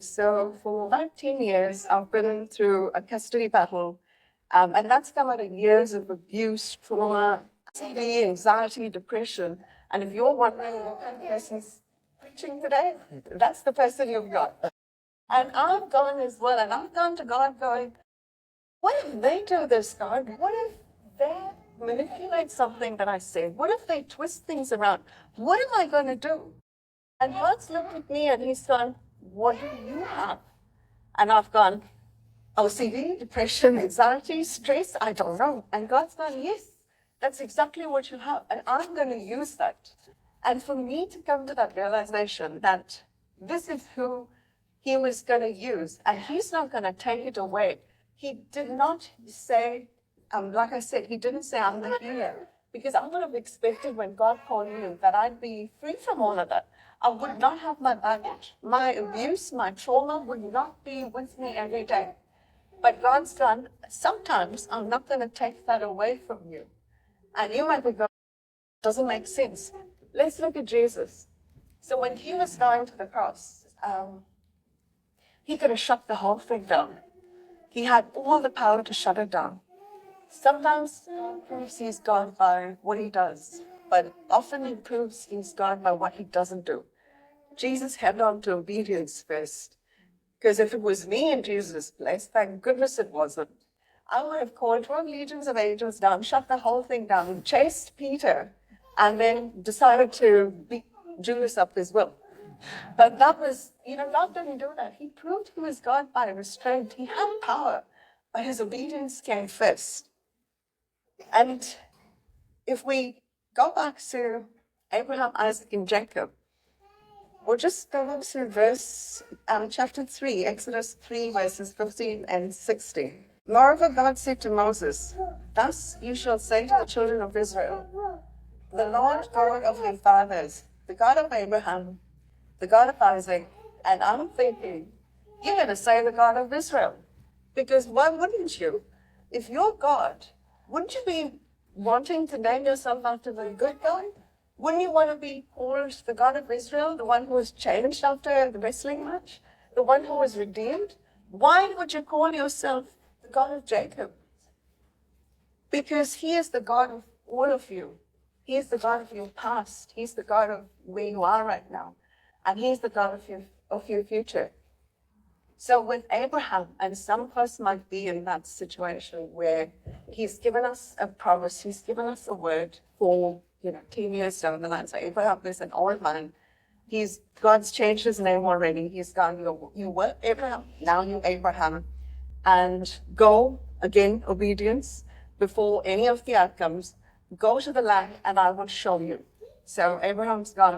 So for 19 years, I've been through a custody battle, and that's come out of years of abuse, trauma, anxiety, depression. And if you're wondering what kind of person's preaching today, that's the person you've got. And I've gone as well, and I've gone to God going, what if they do this, God? What if they manipulate something that I said? What if they twist things around? What am I going to do? And God's looked at me and he's gone, what do you have? And I've gone, OCD, depression, anxiety, stress, I don't know. And God's gone, yes, that's exactly what you have. And I'm going to use that. And for me to come to that realization that this is who he was going to use, and he's not going to take it away. He did not say, like I said, he didn't say, I'm the healer. Because I would have expected when God called me that I'd be free from all of that. I would not have my baggage. My abuse, my trauma would not be with me every day. But God's done, sometimes I'm not going to take that away from you. And you might be going, doesn't make sense. Let's look at Jesus. So when he was going to the cross, he could have shut the whole thing down. He had all the power to shut it down. Sometimes he proves he's God by what he does, but often he proves he's God by what he doesn't do. Jesus held on to obedience first, because if it was me in Jesus' place, thank goodness it wasn't. I would have called 12 legions of angels down, shut the whole thing down, chased Peter, and then decided to beat Judas up as well. But that was, God didn't do that. He proved he was God by restraint. He had power, but his obedience came first. And if we go back to Abraham, Isaac, and Jacob, we'll just go to chapter 3, Exodus 3, verses 15 and 16. Moreover, God said to Moses, thus you shall say to the children of Israel, the Lord God of your fathers, the God of Abraham, the God of Isaac, and I'm thinking, you're going to say the God of Israel. Because why wouldn't you? If you're God, wouldn't you be wanting to name yourself after the good God? Wouldn't you want to be called the God of Israel, the one who was changed after the wrestling match, the one who was redeemed? Why would you call yourself the God of Jacob? Because he is the God of all of you. He is the God of your past. He's the God of where you are right now. And he's the God of your future. So with Abraham, and some of us might be in that situation where he's given us a promise, he's given us a word for 10 years down the line. So Abraham is an old man. God's changed his name already. He's gone, you were Abraham, now you're Abraham. And go, again, obedience, before any of the outcomes, go to the land and I will show you. So Abraham's gone,